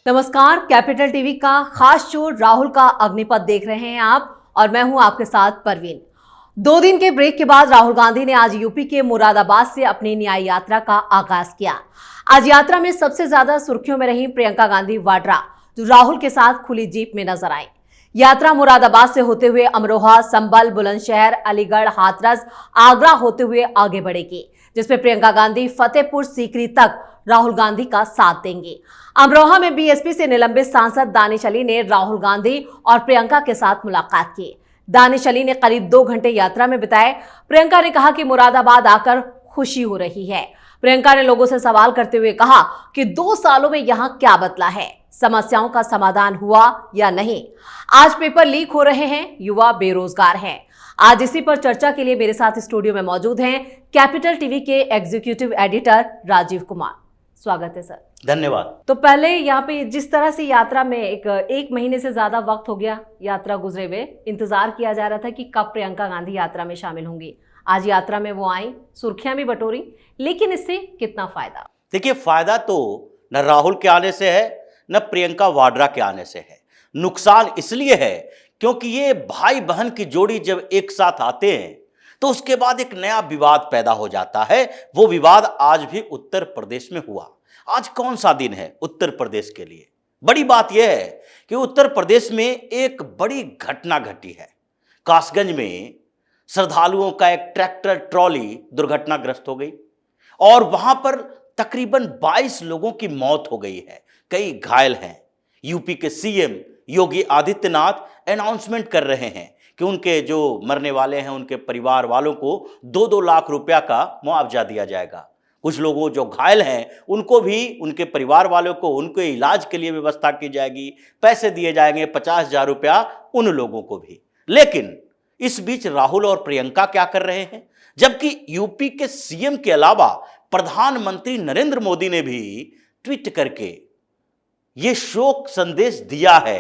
नमस्कार, capital TV का खास शो राहुल का अग्निपथ देख रहे हैं आप और मैं हूं आपके साथ परवीन। 2 दिन के ब्रेक के बाद राहुल गांधी ने आज यूपी के मुरादाबाद से अपनी न्याय यात्रा का आगाज किया। आज यात्रा में सबसे ज्यादा सुर्खियों में रही प्रियंका गांधी वाड्रा, जो राहुल के साथ खुली जीप में नजर आई। यात्रा मुरादाबाद से होते हुए अमरोहा, संभल, बुलंदशहर, अलीगढ़, हाथरस, आगरा होते हुए आगे बढ़ेगी, जिसमें प्रियंका गांधी फतेहपुर सीकरी तक राहुल गांधी का साथ देंगे। अमरोहा में बीएसपी से निलंबित सांसद दानिश अली ने राहुल गांधी और प्रियंका के साथ मुलाकात की। दानिश अली ने करीब 2 घंटे यात्रा में बिताए। प्रियंका ने कहा कि मुरादाबाद आकर खुशी हो रही है। प्रियंका ने लोगों से सवाल करते हुए कहा कि 2 सालों में यहां क्या बदला है, समस्याओं का समाधान हुआ या नहीं। आज पेपर लीक हो रहे हैं, युवा बेरोजगार हैं। आज इसी पर चर्चा के लिए मेरे साथ स्टूडियो में मौजूद हैं कैपिटल टीवी के एग्जीक्यूटिव एडिटर राजीव कुमार। स्वागत है सर। धन्यवाद। तो पहले यहाँ पे जिस तरह से यात्रा में एक महीने से ज्यादा वक्त हो गया यात्रा गुजरे हुए, इंतजार किया जा रहा था कि कब प्रियंका गांधी यात्रा में शामिल होंगी। आज यात्रा में वो आई, सुर्खियां भी बटोरी, लेकिन इससे कितना फायदा? देखिए, फायदा तो न राहुल के आने से है न प्रियंका वाड्रा के आने से है। नुकसान इसलिए है क्योंकि ये भाई बहन की जोड़ी जब एक साथ आते हैं तो उसके बाद एक नया विवाद पैदा हो जाता है। वो विवाद आज भी उत्तर प्रदेश में हुआ। आज कौन सा दिन है उत्तर प्रदेश के लिए? बड़ी बात यह है कि उत्तर प्रदेश में एक बड़ी घटना घटी है। कासगंज में श्रद्धालुओं का एक ट्रैक्टर ट्रॉली दुर्घटनाग्रस्त हो गई और वहां पर तकरीबन 22 लोगों की मौत हो गई है, कई घायल हैं। यूपी के सीएम योगी आदित्यनाथ अनाउंसमेंट कर रहे हैं कि उनके जो मरने वाले हैं उनके परिवार वालों को 2-2 लाख रुपया का मुआवजा दिया जाएगा। कुछ लोगों जो घायल हैं उनको भी, उनके परिवार वालों को उनके इलाज के लिए व्यवस्था की जाएगी, पैसे दिए जाएंगे 50,000 रुपया उन लोगों को भी। लेकिन इस बीच राहुल और प्रियंका क्या कर रहे हैं? जबकि यूपी के सीएम के अलावा प्रधानमंत्री नरेंद्र मोदी ने भी ट्वीट करके ये शोक संदेश दिया है।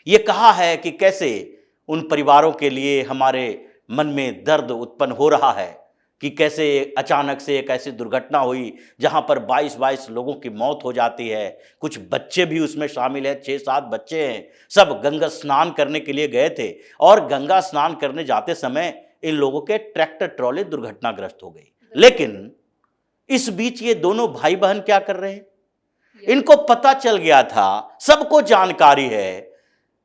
ये कहा है कि कैसे उन परिवारों के लिए हमारे मन में दर्द उत्पन्न हो रहा है कि कैसे अचानक से एक ऐसी दुर्घटना हुई जहां पर 22 लोगों की मौत हो जाती है। कुछ बच्चे भी उसमें शामिल हैं, 6-7 बच्चे हैं। सब गंगा स्नान करने के लिए गए थे और गंगा स्नान करने जाते समय इन लोगों के ट्रैक्टर ट्रॉली दुर्घटनाग्रस्त हो गई। लेकिन इस बीच ये दोनों भाई बहन क्या कर रहे हैं? इनको पता चल गया था, सबको जानकारी है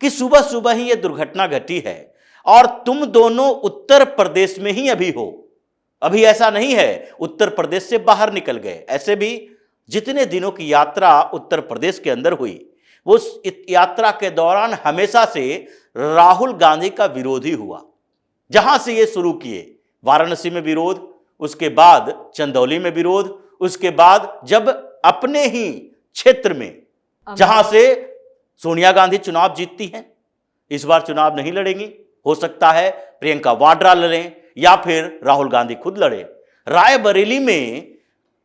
कि सुबह सुबह ही यह दुर्घटना घटी है और तुम दोनों उत्तर प्रदेश में ही अभी हो। अभी ऐसा नहीं है उत्तर प्रदेश से बाहर निकल गए। ऐसे भी जितने दिनों की यात्रा उत्तर प्रदेश के अंदर हुई, वो यात्रा के दौरान हमेशा से राहुल गांधी का विरोध ही हुआ। जहां से ये शुरू किए, वाराणसी में विरोध, उसके बाद चंदौली में विरोध, उसके बाद जब अपने ही क्षेत्र में जहां से सोनिया गांधी चुनाव जीतती हैं, इस बार चुनाव नहीं लड़ेंगी, हो सकता है प्रियंका वाड्रा लड़ें या फिर राहुल गांधी खुद लड़े। रायबरेली में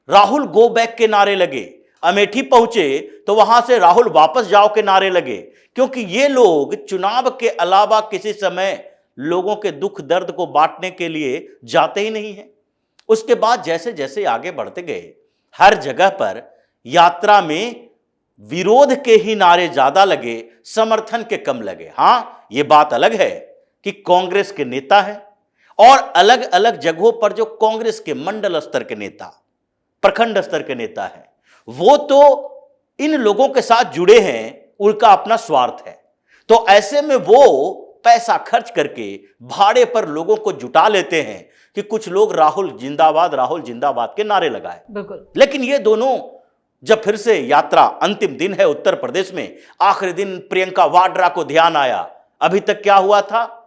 राहुल गो बैक के नारे लगे, अमेठी पहुंचे तो वहां से राहुल वापस जाओ के नारे लगे, क्योंकि ये लोग चुनाव के अलावा किसी समय लोगों के दुख दर्द को बांटने के लिए जाते ही नहीं है। उसके बाद जैसे जैसे आगे बढ़ते गए, हर जगह पर यात्रा में विरोध के ही नारे ज्यादा लगे, समर्थन के कम लगे। हां, यह बात अलग है कि कांग्रेस के नेता हैं और अलग अलग जगहों पर जो कांग्रेस के मंडल स्तर के नेता, प्रखंड स्तर के नेता हैं, वो तो इन लोगों के साथ जुड़े हैं, उनका अपना स्वार्थ है। तो ऐसे में वो पैसा खर्च करके भाड़े पर लोगों को जुटा लेते हैं कि कुछ लोग राहुल जिंदाबाद के नारे लगाए। बिल्कुल। लेकिन ये दोनों जब फिर से यात्रा, अंतिम दिन है उत्तर प्रदेश में, आखिरी दिन प्रियंका वाड्रा को ध्यान आया, अभी तक क्या हुआ था?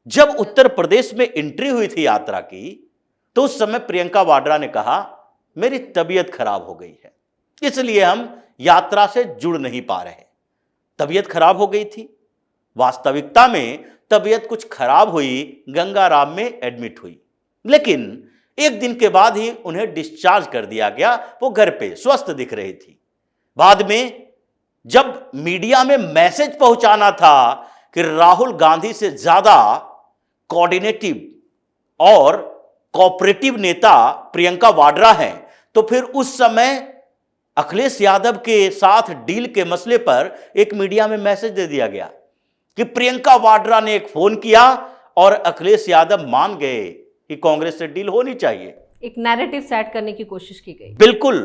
जब उत्तर प्रदेश में एंट्री हुई थी यात्रा की, तो उस समय प्रियंका वाड्रा ने कहा मेरी तबीयत खराब हो गई है, इसलिए हम यात्रा से जुड़ नहीं पा रहे। तबीयत खराब हो गई थी। वास्तविकता में तबीयत कुछ खराब हुई, गंगाराम में एडमिट हुई, लेकिन एक दिन के बाद ही उन्हें डिस्चार्ज कर दिया गया। वो घर पे स्वस्थ दिख रही थी। बाद में जब मीडिया में मैसेज पहुंचाना था कि राहुल गांधी से ज्यादा कोऑर्डिनेटिव और कोऑपरेटिव नेता प्रियंका वाड्रा हैं, तो फिर उस समय अखिलेश यादव के साथ डील के मसले पर एक मीडिया में मैसेज दे दिया गया कि प्रियंका वाड्रा ने एक फोन किया और अखिलेश यादव मान गए कि कांग्रेस से डील होनी चाहिए। एक नैरेटिव सेट करने की कोशिश की गई। बिल्कुल,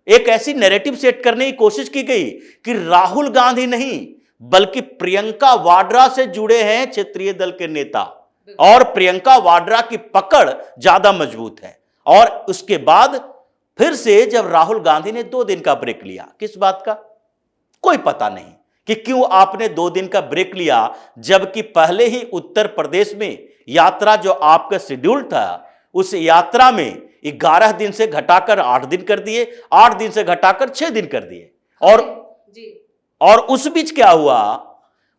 एक ऐसी नैरेटिव सेट करने की कोशिश की गई कि राहुल गांधी नहीं बल्कि प्रियंका वाड्रा से जुड़े हैं क्षेत्रीय दल के नेता और प्रियंका वाड्रा की पकड़ ज्यादा मजबूत है। और उसके बाद फिर से जब राहुल गांधी ने 2 दिन का ब्रेक लिया, किस बात का कोई पता नहीं कि क्यों आपने 2 दिन का ब्रेक लिया, जबकि पहले ही उत्तर प्रदेश में यात्रा जो आपका शेड्यूल था उस यात्रा में 11 दिन से घटाकर 8 दिन कर दिए, 8 दिन से घटाकर 6 दिन कर दिए। और उस बीच क्या हुआ,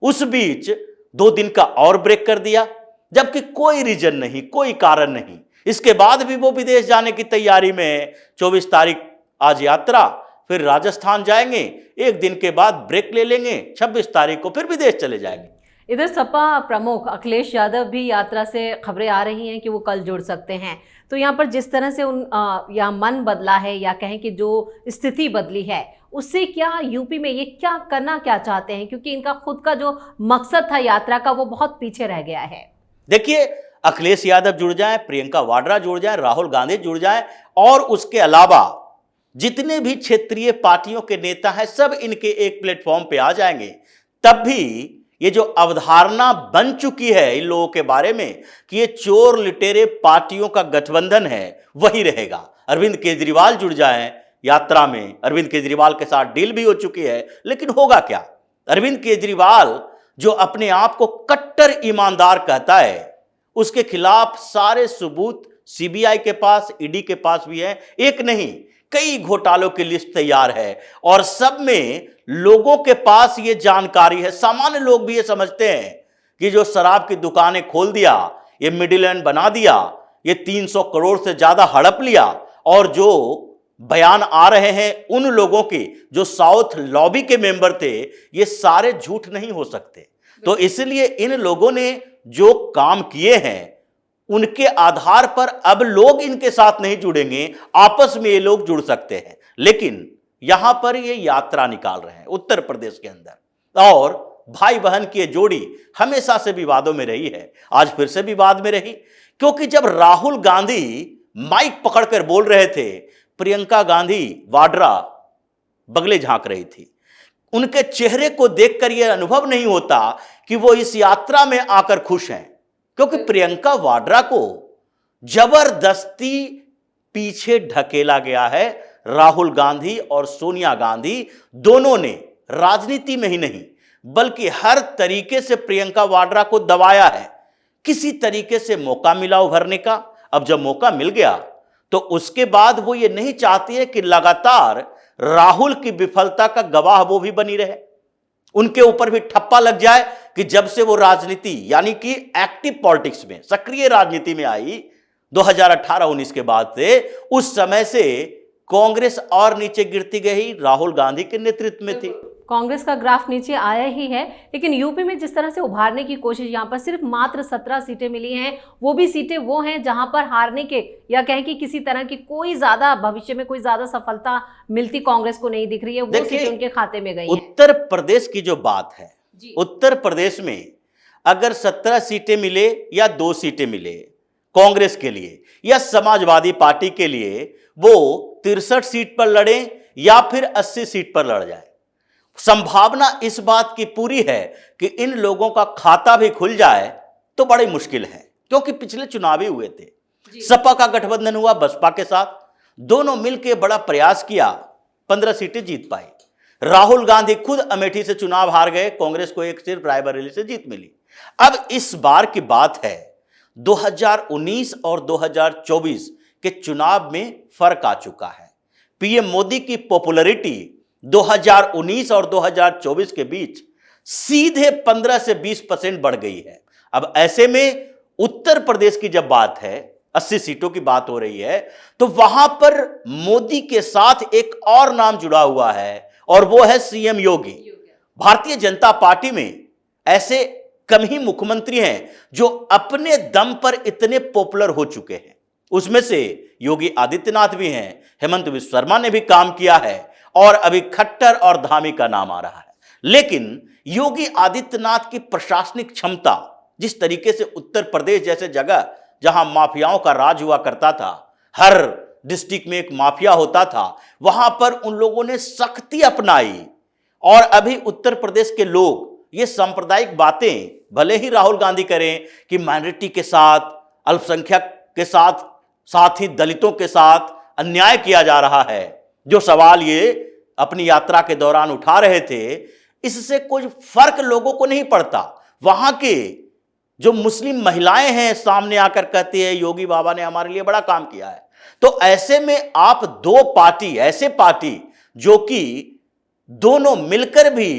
उस बीच 2 दिन का और ब्रेक कर दिया, जबकि कोई रीजन नहीं, कोई कारण नहीं। इसके बाद भी वो विदेश जाने की तैयारी में 24 तारीख आज यात्रा, फिर राजस्थान जाएंगे, 1 दिन के बाद ब्रेक ले लेंगे, 26 तारीख को फिर विदेश चले जाएंगे। इधर सपा प्रमुख अखिलेश यादव भी यात्रा से खबरें आ रही हैं कि वो कल जुड़ सकते हैं। तो यहाँ पर जिस तरह से या मन बदला है या कहें कि जो स्थिति बदली है, उससे क्या यूपी में ये करना क्या चाहते हैं, क्योंकि इनका खुद का जो मकसद था यात्रा का वो बहुत पीछे रह गया है। देखिए, अखिलेश यादव जुड़ जाए, प्रियंका वाड्रा जुड़ जाए, राहुल गांधी जुड़ जाए और उसके अलावा जितने भी क्षेत्रीय पार्टियों के नेता हैं सब इनके एक प्लेटफॉर्म पे आ जाएंगे, तब भी ये जो अवधारणा बन चुकी है इन लोगों के बारे में कि ये चोर लुटेरे पार्टियों का गठबंधन है, वही रहेगा। अरविंद केजरीवाल जुड़ जाएं यात्रा में, अरविंद केजरीवाल के साथ डील भी हो चुकी है, लेकिन होगा क्या? अरविंद केजरीवाल जो अपने आप को कट्टर ईमानदार कहता है, उसके खिलाफ सारे सबूत सीबीआई के पास, ईडी के पास भी है, एक नहीं कई घोटालों की लिस्ट तैयार है और सब में लोगों के पास ये जानकारी है। सामान्य लोग भी ये समझते हैं कि जो शराब की दुकानें खोल दिया, ये मिडिल हैंड बना दिया, ये 300 करोड़ से ज्यादा हड़प लिया, और जो बयान आ रहे हैं उन लोगों के जो साउथ लॉबी के मेंबर थे, ये सारे झूठ नहीं हो सकते। तो इसलिए इन लोगों ने जो काम किए हैं उनके आधार पर अब लोग इनके साथ नहीं जुड़ेंगे, आपस में ये लोग जुड़ सकते हैं। लेकिन यहां पर ये यात्रा निकाल रहे हैं उत्तर प्रदेश के अंदर, और भाई बहन की ये जोड़ी हमेशा से विवादों में रही है, आज फिर से विवाद में रही, क्योंकि जब राहुल गांधी माइक पकड़कर बोल रहे थे, प्रियंका गांधी वाड्रा बगले झांक रही थी। उनके चेहरे को देखकर यह अनुभव नहीं होता कि वो इस यात्रा में आकर खुश हैं, क्योंकि प्रियंका वाड्रा को जबरदस्ती पीछे ढकेला गया है। राहुल गांधी और सोनिया गांधी दोनों ने राजनीति में ही नहीं बल्कि हर तरीके से प्रियंका वाड्रा को दबाया है। किसी तरीके से मौका मिला उभरने का, अब जब मौका मिल गया तो उसके बाद वो ये नहीं चाहती है कि लगातार राहुल की विफलता का गवाह वो भी बनी रहे, उनके ऊपर भी ठप्पा लग जाए कि जब से वो राजनीति यानी कि एक्टिव पॉलिटिक्स में, सक्रिय राजनीति में आई 2018-19 के बाद से, उस समय से कांग्रेस और नीचे गिरती गई, राहुल गांधी के नेतृत्व में थी। कांग्रेस का ग्राफ नीचे आया ही है, लेकिन यूपी में जिस तरह से उभारने की कोशिश, यहाँ पर सिर्फ मात्र 17 सीटें मिली हैं, वो भी सीटें वो हैं जहां पर हारने के या कहें कि किसी तरह की कोई ज्यादा भविष्य में कोई ज्यादा सफलता मिलती कांग्रेस को नहीं दिख रही है, वो सीटें उनके खाते में गई हैं। उत्तर प्रदेश की जो बात है, उत्तर प्रदेश में अगर 17 सीटें मिले या 2 सीटें मिले कांग्रेस के लिए या समाजवादी पार्टी के लिए, वो 63 सीट पर लड़े या फिर 80 सीट पर लड़ जाए, संभावना इस बात की पूरी है कि इन लोगों का खाता भी खुल जाए तो बड़ी मुश्किल है, क्योंकि पिछले चुनाव ही हुए थे, सपा का गठबंधन हुआ बसपा के साथ, दोनों मिलकर बड़ा प्रयास किया, 15 सीटें जीत पाई। राहुल गांधी खुद अमेठी से चुनाव हार गए, कांग्रेस को एक सिर्फ रायबरेली से जीत मिली। अब इस बार की बात है 2019 और 2024 के चुनाव में फर्क आ चुका है। पीएम मोदी की पॉपुलैरिटी 2019 और 2024 के बीच सीधे 15 से 20% बढ़ गई है। अब ऐसे में उत्तर प्रदेश की जब बात है, 80 सीटों की बात हो रही है, तो वहां पर मोदी के साथ एक और नाम जुड़ा हुआ है और वो है सीएम योगी। भारतीय जनता पार्टी में ऐसे कम ही मुख्यमंत्री हैं जो अपने दम पर इतने पॉपुलर हो चुके हैं, उसमें से योगी आदित्यनाथ भी हैं, हेमंत बिश्व शर्मा ने भी काम किया है और अभी खट्टर और धामी का नाम आ रहा है। लेकिन योगी आदित्यनाथ की प्रशासनिक क्षमता, जिस तरीके से उत्तर प्रदेश जैसे जगह जहां माफियाओं का राज हुआ करता था, हर डिस्ट्रिक्ट में एक माफिया होता था, वहां पर उन लोगों ने सख्ती अपनाई। और अभी उत्तर प्रदेश के लोग ये सांप्रदायिक बातें भले ही राहुल गांधी करें कि माइनॉरिटी के साथ, अल्पसंख्यक के साथ, साथ ही दलितों के साथ अन्याय किया जा रहा है, जो सवाल ये अपनी यात्रा के दौरान उठा रहे थे, इससे कोई फर्क लोगों को नहीं पड़ता। वहां के जो मुस्लिम महिलाएं हैं सामने आकर कहती है योगी बाबा ने हमारे लिए बड़ा काम किया है। तो ऐसे में आप दो पार्टी, ऐसे पार्टी जो कि दोनों मिलकर भी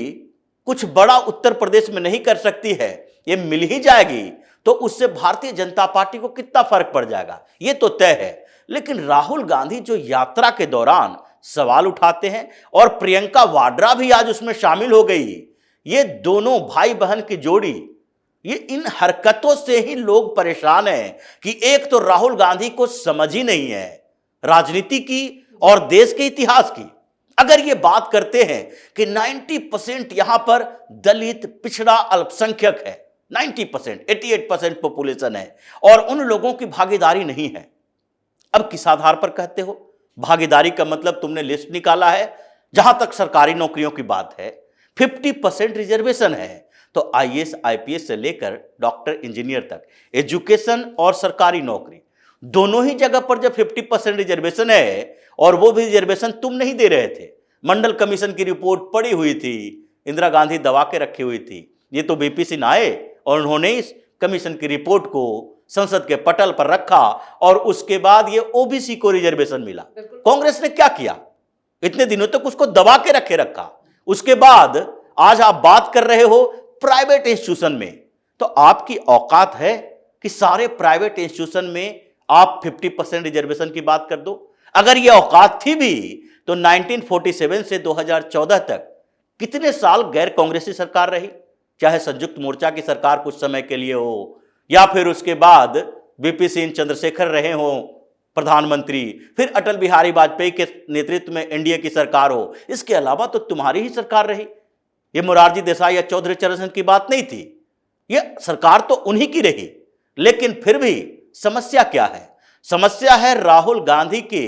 कुछ बड़ा उत्तर प्रदेश में नहीं कर सकती है, ये मिल ही जाएगी तो उससे भारतीय जनता पार्टी को कितना फर्क पड़ जाएगा, ये तो तय है। लेकिन राहुल गांधी जो यात्रा के दौरान सवाल उठाते हैं, और प्रियंका वाड्रा भी आज उसमें शामिल हो गई, ये दोनों भाई बहन की जोड़ी, ये इन हरकतों से ही लोग परेशान हैं कि एक तो राहुल गांधी को समझ ही नहीं है राजनीति की और देश के इतिहास की। अगर ये बात करते हैं कि 90% यहां पर दलित, पिछड़ा, अल्पसंख्यक है, 90%, 88% पॉपुलेशन है, और उन लोगों की भागीदारी नहीं है। अब किस आधार पर कहते हो भागीदारी का मतलब? तुमने लिस्ट निकाला है, जहां तक सरकारी नौकरियों की बात है 50% रिजर्वेशन है। तो आईएएस, आईपीएस से लेकर डॉक्टर, इंजीनियर तक, एजुकेशन और सरकारी नौकरी दोनों ही जगह पर जब 50% रिजर्वेशन है, और वो भी रिजर्वेशन तुम नहीं दे रहे थे, मंडल कमीशन की रिपोर्ट पड़ी हुई थी, इंदिरा गांधी दबा के रखी हुई थी, ये तो बीपी सिंह आए और उन्होंने इस कमीशन की रिपोर्ट को संसद के पटल पर रखा, और उसके बाद ये ओबीसी को रिजर्वेशन मिला। कांग्रेस ने क्या किया? इतने दिनों तक उसको दबा के रखा। उसके बाद आज आप बात कर रहे हो प्राइवेट इंस्टीट्यूशन में, तो आपकी औकात है कि सारे प्राइवेट इंस्टीट्यूशन में आप 50% रिजर्वेशन की बात कर दो? अगर यह औकात थी भी तो 1947 से 2014 तक कितने साल गैर कांग्रेसी सरकार रही, चाहे संयुक्त मोर्चा की सरकार कुछ समय के लिए हो, या फिर उसके बाद वीपी सिंह, चंद्रशेखर रहे हो प्रधानमंत्री, फिर अटल बिहारी वाजपेयी के नेतृत्व में एनडीए की सरकार हो, इसके अलावा तो तुम्हारी ही सरकार रही। ये मोरारजी देसाई या चौधरी चरण सिंह की बात नहीं थी, ये सरकार तो उन्हीं की रही। लेकिन फिर भी समस्या क्या है? समस्या है राहुल गांधी के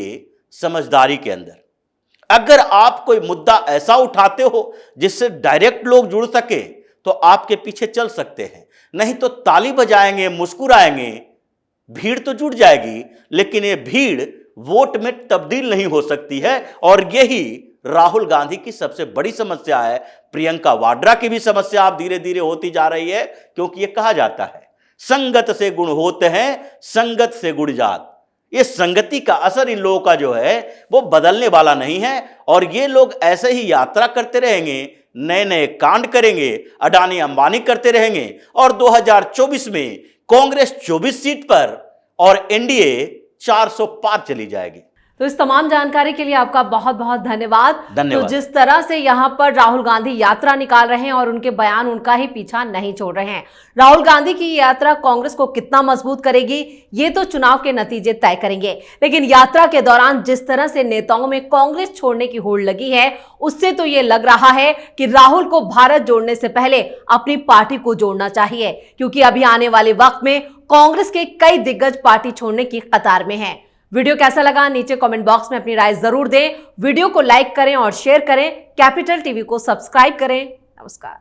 समझदारी के अंदर। अगर आप कोई मुद्दा ऐसा उठाते हो जिससे डायरेक्ट लोग जुड़ सके तो आपके पीछे चल सकते हैं, नहीं तो ताली बजाएंगे, मुस्कुराएंगे, भीड़ तो जुट जाएगी, लेकिन ये भीड़ वोट में तब्दील नहीं हो सकती है। और यही राहुल गांधी की सबसे बड़ी समस्या है। प्रियंका वाड्रा की भी समस्या अब धीरे धीरे होती जा रही है, क्योंकि ये कहा जाता है संगत से गुण होते हैं, संगत से गुण जात। ये संगति का असर इन लोगों का जो है वो बदलने वाला नहीं है, और ये लोग ऐसे ही यात्रा करते रहेंगे, नए नए कांड करेंगे, अडानी अंबानी करते रहेंगे, और 2024 में कांग्रेस 24 सीट पर और एनडीए 400 पार चली जाएगी। तो इस तमाम जानकारी के लिए आपका बहुत बहुत धन्यवाद। धन्यवाद। तो जिस तरह से यहाँ पर राहुल गांधी यात्रा निकाल रहे हैं और उनके बयान उनका ही पीछा नहीं छोड़ रहे हैं, राहुल गांधी की यात्रा कांग्रेस को कितना मजबूत करेगी ये तो चुनाव के नतीजे तय करेंगे। लेकिन यात्रा के दौरान जिस तरह से नेताओं में कांग्रेस छोड़ने की होड़ लगी है, उससे तो ये लग रहा है कि राहुल को भारत जोड़ने से पहले अपनी पार्टी को जोड़ना चाहिए, क्योंकि अभी आने वाले वक्त में कांग्रेस के कई दिग्गज पार्टी छोड़ने की कतार में हैं। वीडियो कैसा लगा नीचे कमेंट बॉक्स में अपनी राय जरूर दें। वीडियो को लाइक करें और शेयर करें। कैपिटल टीवी को सब्सक्राइब करें। नमस्कार।